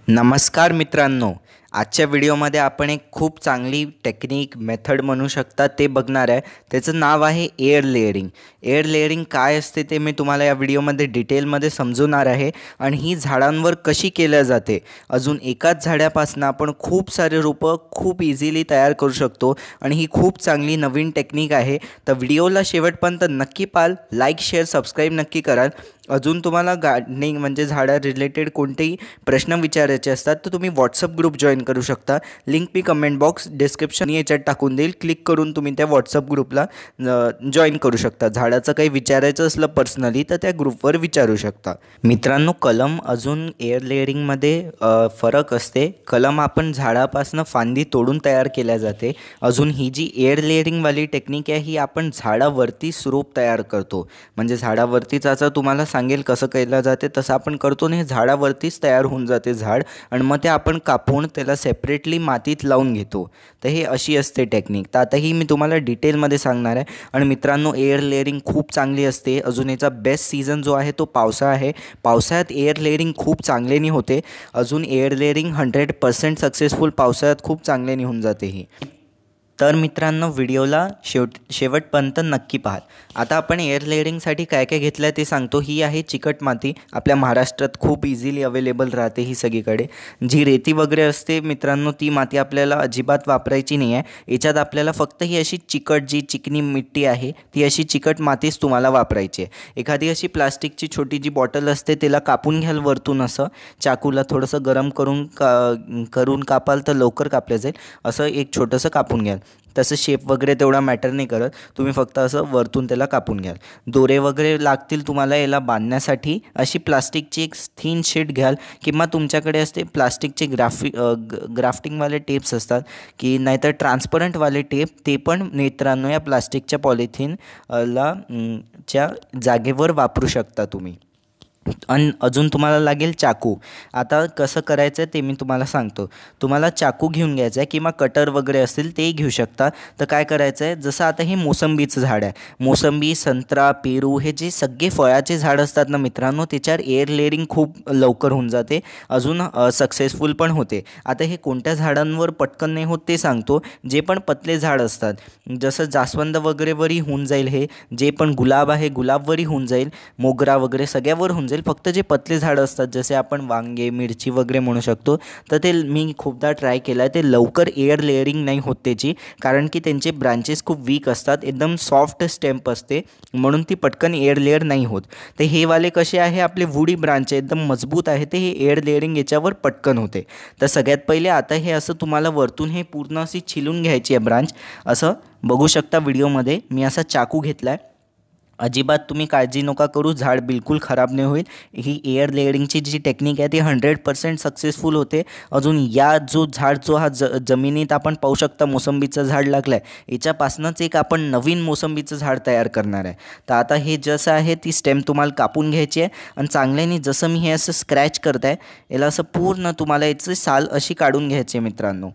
नमस्कार मित्रांनो, आजच्या व्हिडिओमध्ये आपण एक खूप चांगली टेक्निक मेथड म्हणू शकता ते बघणार आहे. त्याचं नाव आहे एअर लेयरिंग. एअर लेयरिंग काय असते ते मी तुम्हाला या व्हिडिओमध्ये डिटेलमध्ये समजवणार आहे आणि ही झाडांवर कशी केल्या जाते. अजून एकाच झाडापासून आपण खूप सारे रोपं खूप इझिली तयार करू शकतो आणि ही खूप चांगली नवीन टेक्निक आहे. तर व्हिडिओला शेवटपर्यंत नक्की पाहाल, लाईक शेअर सबस्क्राईब नक्की कराल. अजून तुम्हाला गार्डनिंग म्हणजे झाडा रिलेटेड कोणतेही प्रश्न विचारायचे असतात तर तुम्ही व्हॉट्सअप ग्रुप जॉईन करू शकता. लिंक मी कमेंट बॉक्स डिस्क्रिप्शन याच्यात टाकून देईल. क्लिक करून तुम्ही त्या व्हॉट्सअप ग्रुपला जॉईन करू शकता. झाडाचं काही विचारायचं असलं पर्सनली तर त्या ग्रुपवर विचारू शकता. मित्रांनो, कलम अजून एअर लेयरिंगमध्ये फरक असते. कलम आपण झाडापासून फांदी तोडून तयार केल्या जाते. अजून ही जी एअर लेयरिंगवाली टेक्निक आहे ही आपण झाडावरती रोप तयार करतो. म्हणजे झाडावरतीच असं तुम्हाला सांगेल कसं केलं जाते तसं आपण करतो आणि झाडावरतीच तयार होऊन जाते झाड आणि मग ते आपण कापून त्याला सेपरेटली मातीत लावून घेतो. तर हे अशी असते टेक्निक. तर आता ही मी तुम्हाला डिटेलमध्ये सांगणार आहे. आणि मित्रांनो, एअर लेयरिंग खूप चांगली असते. अजून याचा बेस्ट सीझन जो आहे तो पावसाळा आहे. पावसाळ्यात एअर लेयरिंग खूप चांगल्याने होते. अजून एअर लेयरिंग 100% सक्सेसफुल पावसाळ्यात खूप चांगल्याने होऊन जाते ही. तर मित्रांनो, व्हिडिओला शेवटपर्यंत नक्की पाहा. आता आपण एअर लेयरिंगसाठी काय काय घेतलं आहे ते सांगतो. ही आहे चिकट माती. आपल्या महाराष्ट्रात खूप इझिली अवेलेबल राहते ही सगळीकडे. जी रेती वगैरे असते मित्रांनो, ती माती आपल्याला अजिबात वापरायची नाही आहे. याच्यात आपल्याला फक्त ही अशी चिकट जी चिकनी मिट्टी आहे ती अशी चिकट मातीच तुम्हाला वापरायची आहे. एखादी अशी प्लास्टिकची छोटी जी बॉटल असते त्याला कापून घ्याल वरतून. असं चाकूला थोडंसं गरम करून कापाल तर लवकर कापलं जाईल. असं एक छोटंसं कापून घ्याल. तसं शेप वगैरे तेवढा मॅटर नाही करत. तुम्ही फक्त असं वरतून त्याला कापून घ्याल. दोरे वगैरे लागतील तुम्हाला याला बांधण्यासाठी. अशी प्लास्टिकची एक थिन शीट घ्याल किंवा तुमच्याकडे असते प्लास्टिकचे ग्राफ्टिंगवाले टेप्स असतात की नाहीतर ट्रान्सपरंटवाले टेप, ते पण मित्रांनो या प्लास्टिकच्या पॉलिथिनला च्या जागेवर वापरू शकता तुम्ही. आणि अजून तुम्हाला लागेल चाकू. आता कसं करायचं आहे ते मी तुम्हाला सांगतो. तुम्हाला चाकू घेऊन घ्यायचा आहे किंवा कटर वगैरे असतील तेही घेऊ शकता. तर काय करायचं आहे, जसं आता हे मोसंबीचं झाड आहे. मोसंबी, संत्रा, पेरू हे जे सगळे फळाचे झाड असतात ना मित्रांनो, त्याच्यावर एअर लेयरिंग खूप लवकर होऊन जाते. अजून सक्सेसफुल पण होते. आता हे कोणत्या झाडांवर पटकन नाही होत ते सांगतो. जे पण पतले झाड असतात, जसं जास्वंद वगैरेवरही होऊन जाईल हे. जे पण गुलाब आहे गुलाबवरही होऊन जाईल. मोगरा वगैरे सगळ्यावर होऊन जाईल. फक्त जे पतले झाड असतात जसे आपण वांगे, मिरची वगैरे म्हणू शकतो, तर ते मी खूपदा ट्राय केलं आहे. ते लवकर एअर लेयरिंग नाही होत त्याची, कारण की त्यांचे ब्रांचेस खूप वीक असतात. एकदम सॉफ्ट स्टेम्प असते म्हणून ती पटकन एअर लेयर नाही होत. तर हे वाले कसे आहे, आपले वुडी ब्रांच एकदम मजबूत आहे, ते हे एअर लेयरिंग याच्यावर पटकन होते. तर सगळ्यात पहिले आता हे असं तुम्हाला वरतून हे पूर्ण अशी छिलून घ्यायची आहे ब्रांच. असं बघू शकता व्हिडिओमध्ये मी असा चाकू घेतला आहे. अजिबात तुम्ही काळजी नका करू, झाड बिलकुल खराब नाही होईल. ही एअर लेयरिंगची जी टेक्निक आहे ती 100% सक्सेसफुल होते. अजून या जो हा जमिनीत आपण पाहू शकता मोसंबीचं झाड लागलं आहे, याच्यापासूनच एक आपण नवीन मोसंबीचं झाड तयार करणार आहे. तर आता हे जसं आहे ती स्टेम तुम्हाला कापून घ्यायची आहे आणि चांगल्याने जसं मी हे असं स्क्रॅच करत आहे याला असं पूर्ण तुम्हाला याची साल अशी काढून घ्यायची आहे मित्रांनो.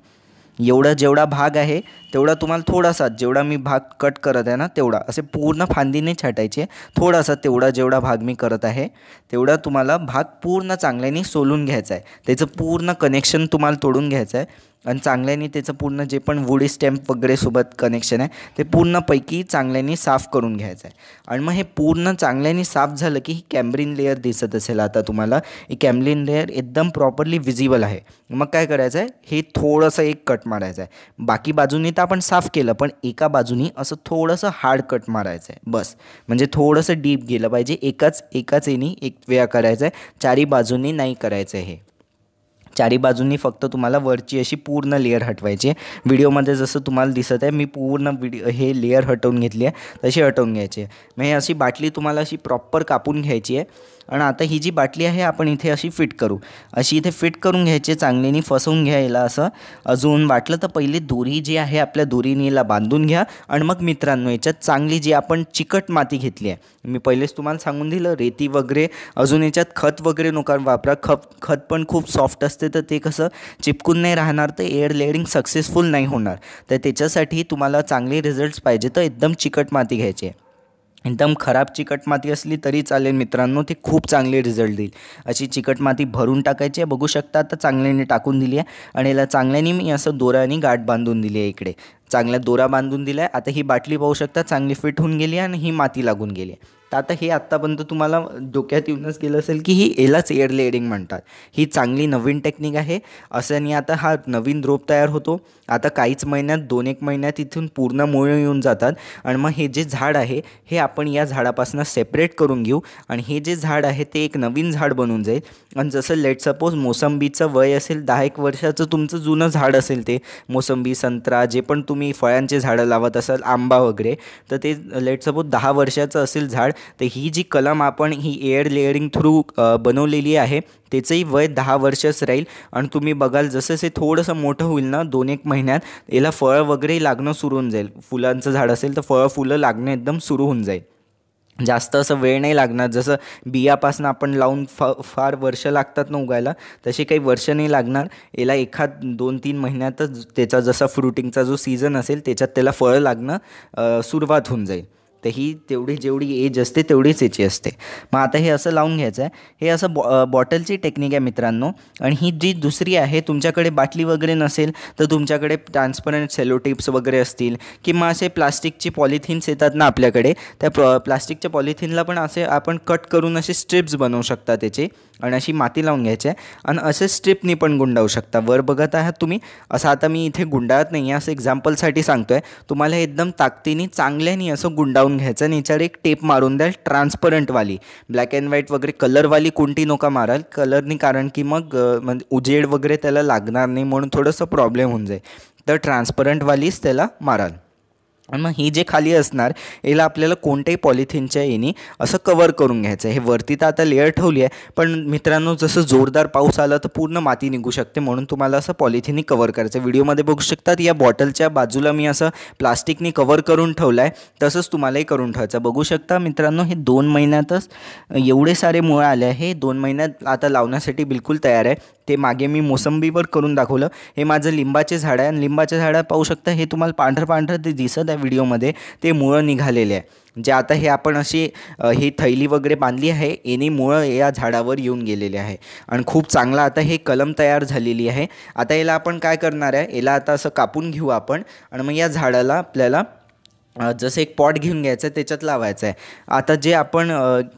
जेवढा भाग आहे तेवढा तुम्हाला थोडासा, जेवढा मी भाग कट करत आहे ना तेवढा, असे पूर्ण फांदीने छाटायचे. थोडासा जेवढा भाग मी करत आहे तेवढा तुम्हाला भाग पूर्ण चांगल्याने सोलून घ्यायचा आहे. त्याचं पूर्ण कनेक्शन तुम्हाला तोडून घ्यायचं आहे आणि चांगल्याने त्याचं पूर्ण जे पण वुडी स्टॅम्प वगैरे सोबत कनेक्शन आहे ते पूर्णपैकी चांगल्याने साफ करून घ्यायचं आहे. आणि मग हे पूर्ण चांगल्याने साफ झालं की ही कॅम्ब्रिन लेअर दिसत असेल आता तुम्हाला. ही कॅम्ब्रिन लेअर एकदम प्रॉपरली विजिबल आहे. मग काय करायचं आहे, हे थोडंसं एक कट मारायचं आहे. बाकी बाजूनी तर आपण साफ केलं, पण एका बाजूनी असं थोडंसं हार्ड कट मारायचं आहे बस. म्हणजे थोडंसं डीप गेलं पाहिजे. एकाच यानी एक वेळा करायचं आहे, चारी बाजूंनी नाही करायचं आहे. हे चारी बाजूंनी फक्त तुम्हाला वरची अशी पूर्ण लेअर हटवायची आहे. व्हिडिओमध्ये जसं तुम्हाला दिसत आहे मी पूर्ण हे लेअर हटवून घेतली आहे, तशी हटवून घ्यायची आहे. मग हे अशी बाटली तुम्हाला अशी प्रॉपर कापून घ्यायची आहे. आणि आता ही जी बाटली आहे आपण इथे अशी फिट करू. अशी इथे फिट करून घ्यायची, चांगल्याने फसवून घ्यायला असं. अजून वाटलं तर पहिली दोरी जी आहे आपल्या दोरीने याला बांधून घ्या. आणि मग मित्रांनो, याच्यात चांगली जी आपण चिकट माती घेतली आहे, मी पहिलेच तुम्हाला सांगून दिलं, रेती वगैरे. अजून याच्यात खत वगैरे नका वापरा. खत पण खूप सॉफ्ट असते तर ते कसं चिपकून नाही राहणार, तर एअर लेयरिंग सक्सेसफुल नाही होणार. तर त्याच्यासाठी तुम्हाला चांगले रिझल्ट्स पाहिजे तर एकदम चिकट माती घ्यायची आहे. एकदम खराब चिकट माती असली तरी चालेल मित्रांनो, ती खूप चांगले रिझल्ट देईल. अशी चिकट माती भरून टाकायची आहे. बघू शकता आता चांगल्याने टाकून दिली आहे आणि याला चांगल्याने मी असं दोऱ्याने गाठ बांधून दिली आहे. इकडे चांगला दोरा बांधून दिला आहे. आता ही बाटली पाहू शकता चांगली फिट होऊन गेली आहे आणि ही माती लागून गेली आहे. तर आता हे आत्तापर्यंत तुम्हाला डोक्यात येऊनच गेलं असेल की ही यालाच एअर लेअरिंग म्हणतात. ही चांगली नवीन टेक्निक आहे. असं आता हा नवीन रोप तयार होतो. आता काहीच महिन्यात 2-1 महिन्यात इथून पूर्ण मुळं येऊन जातात आणि मग हे जे झाड आहे हे आपण या झाडापासून सेपरेट करून घेऊ आणि हे जे झाड आहे ते एक नवीन झाड बनून जाईल. आणि जसं लेट सपोज मोसंबीचं वय असेल 10-1 वर्षाचं, तुमचं जुनं झाड असेल ते मोसंबी, संत्रा, जे पण तुम्ही फळांचे झाडं लावत असाल, आंबा वगैरे, तर ते लेट सपोज 10 वर्षाचं असेल झाड, तर ही जी कलम आपण ही एअर लेअरिंग थ्रू बनवलेली आहे त्याचंही वय 10 वर्षच राहील. आणि तुम्ही बघाल जसं ते थोडंसं मोठं होईल ना 2-1 महिन्यात याला फळं वगैरे लागणं सुरू होऊन जाईल. फुलांचं झाड असेल तर फुलं लागणं एकदम सुरू होऊन जाईल. जास्त असं वेळ नाही लागणार. जसं बियापासून आपण लावून फार वर्ष लागतात ना उगायला, तसे काही वर्ष नाही लागणार. याला 1-2-3 महिन्यातच त्याचा जसा फ्रुटिंगचा जो सीझन असेल त्याच्यात त्याला फळं लागणं सुरुवात होऊन जाईल. तर ही तेवढी जेवढी एज असते तेवढीच याची असते. मग आता हे असं लावून घ्यायचं आहे. हे असं बॉटलची टेक्निक आहे मित्रांनो. आणि ही जी दुसरी आहे, तुमच्याकडे बाटली वगैरे नसेल तर तुमच्याकडे ट्रान्सपरंट सेलो टिप्स वगैरे असतील किंवा असे प्लास्टिकची पॉलिथिन्स येतात ना आपल्याकडे, त्या प्लास्टिकच्या पॉलिथिनला पण असे आपण कट करून असे स्ट्रिप्स बनवू शकता त्याचे आणि अशी माती लावून घ्यायची आहे आणि असे स्ट्रिपनी पण गुंडावू शकता. वर बघत आहात तुम्ही, असं आता मी इथे गुंडाळत नाही आहे, असं एक्झाम्पलसाठी सांगतो आहे. तुम्हाला एकदम ताकदीने चांगल्याने असं गुंडावून घ्यायचं आणि याच्यावर एक टेप मारून द्याल ट्रान्सपरंटवाली. ब्लॅक अँड व्हाईट वगैरे कलरवाली कोणती नका माराल कलरनी, कारण की मग म्हणजे उजेड वगैरे त्याला लागणार नाही म्हणून थोडंसं प्रॉब्लेम होऊन जाईल. तर ट्रान्सपरंटवालीच त्याला माराल. आणि मग ही जे खाली असणार याला आपल्याला कोणत्याही पॉलिथिनच्या याने असं कवर करून घ्यायचं आहे. हे वरती तर आता लेअर ठेवली आहे, पण मित्रांनो जसं जोरदार पाऊस आला तर पूर्ण माती निघू शकते, म्हणून तुम्हाला असं पॉलिथिननी कवर करायचं. व्हिडिओमध्ये बघू शकतात या बॉटलच्या बाजूला मी असं प्लास्टिकनी कवर करून ठेवलं आहे. तसंच तुम्हालाही करून ठेवायचं. बघू शकता मित्रांनो हे 2 महिन्यातच एवढे सारे मुळं आले आहे. हे 2 महिन्यात आता लावण्यासाठी बिलकुल तयार आहे. ते मागे मी मोसंबीवर करून दाखवलं. हे माझं लिंबाचे झाड आहे आणि लिंबाच्या झाडात पाहू शकता हे तुम्हाला पांढरं ते दिसत आहे व्हिडिओमध्ये, ते मुळं निघालेले आहे. जे आता हे आपण अशी ही थैली वगैरे बांधली आहे याने मुळं या झाडावर येऊन गेलेले आहे आणि खूप चांगला आता हे कलम तयार झालेली आहे. आता याला आपण काय करणार आहे, याला आता असं कापून घेऊ आपण आणि मग या झाडाला आपल्याला जसं एक पॉट घेऊन घ्यायचं आहे त्याच्यात लावायचं आहे. आता जे आपण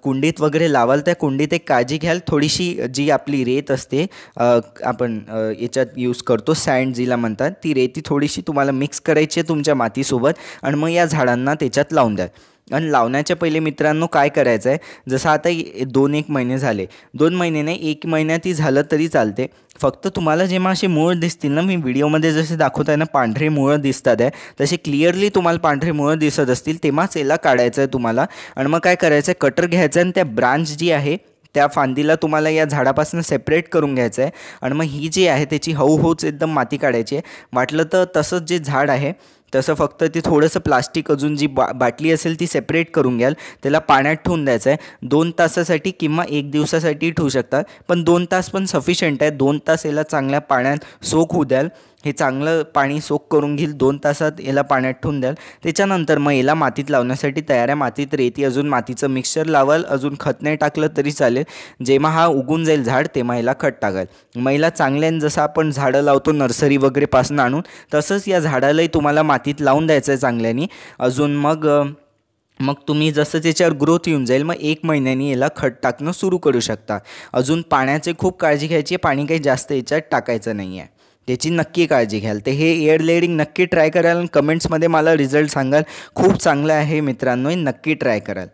कुंडीत वगैरे लावाल त्या कुंडीत एक काळजी घ्याल, थोडीशी जी आपली रेत असते आपण याच्यात यूज करतो सँड जिला म्हणतात, ती रेती थोडीशी तुम्हाला मिक्स करायची आहे तुमच्या मातीसोबत आणि मग या झाडांना त्याच्यात लावून द्या. आणि लावण्याच्या पहिले मित्रांनो काय करायचं आहे, जसं आता 2-1 महिने झाले, 2 महिने नाही 1 महिन्यातही झालं तरी चालते. फक्त तुम्हाला जेव्हा असे मूळ दिसतील ना, मी व्हिडिओमध्ये जसे दाखवत आहे ना पांढरे मुळं दिसतात आहे, तसे क्लिअरली तुम्हाला पांढरे मुळं दिसत असतील तेव्हाच याला काढायचं आहे तुम्हाला. आणि मग काय करायचं आहे, कटर घ्यायचं आणि त्या ब्रांच जी आहे त्या फांदीला तुम्हाला या झाडापासून सेपरेट करून घ्यायचं आहे आणि मग ही जी आहे त्याची हळूहळूच एकदम माती काढायची आहे. वाटलं तर तसंच जे झाड आहे तसं फक्त ते थोडंसं प्लास्टिक अजून जी बाटली असेल ती सेपरेट करून घ्याल, त्याला पाण्यात ठेवून द्यायचं आहे 2 तासासाठी किंवा 1 दिवसासाठी ठेवू शकतात, पण 2 तास पण सफिशियंट आहे. 2 तास याला चांगल्या पाण्यात सोक होऊ द्याल. हे चांगलं पाणी सोक करून घेईल, 2 तासात याला पाण्यात ठेवून द्याल. त्याच्यानंतर मग याला मातीत लावण्यासाठी तयार आहे. मातीत रेती अजून मातीचं मिक्सचर लावाल, अजून खत नाही टाकलं तरी चालेल. जेव्हा हा उगून जाईल झाड तेव्हा याला खत टाकाल. महिला चांगल्यानं जसं आपण झाडं लावतो नर्सरी वगैरेपासून आणून, तसंच या झाडालाही तुम्हाला मातीत लावून द्यायचं आहे चांगल्याने. अजून मग तुम्ही जसं त्याच्यावर ग्रोथ येऊन जाईल मग 1 महिन्यानी याला खत टाकणं सुरू करू शकता. अजून पाण्याची खूप काळजी घ्यायची आहे, पाणी काही जास्त याच्यात टाकायचं नाही आहे, त्याची नक्की काळजी घ्याल. तर हे एअर लेअरिंग नक्की ट्राय कराल आणि कमेंट्समध्ये मला रिझल्ट सांगाल. खूप चांगलं आहे मित्रांनो, नक्की ट्राय कराल.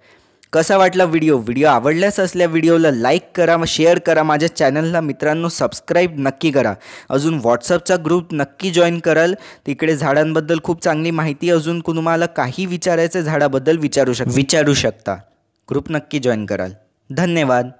कसा वाटला व्हिडिओ आवडल्यास असल्या व्हिडिओला लाईक करा, शेअर करा, माझ्या चॅनलला मित्रांनो सबस्क्राईब नक्की करा. अजून व्हॉट्सअपचा ग्रुप नक्की जॉईन कराल, तिकडे झाडांबद्दल खूप चांगली माहिती, अजून तुम्हाला काही विचारायचं झाडाबद्दल विचारू शकता, ग्रुप नक्की जॉईन कराल. धन्यवाद.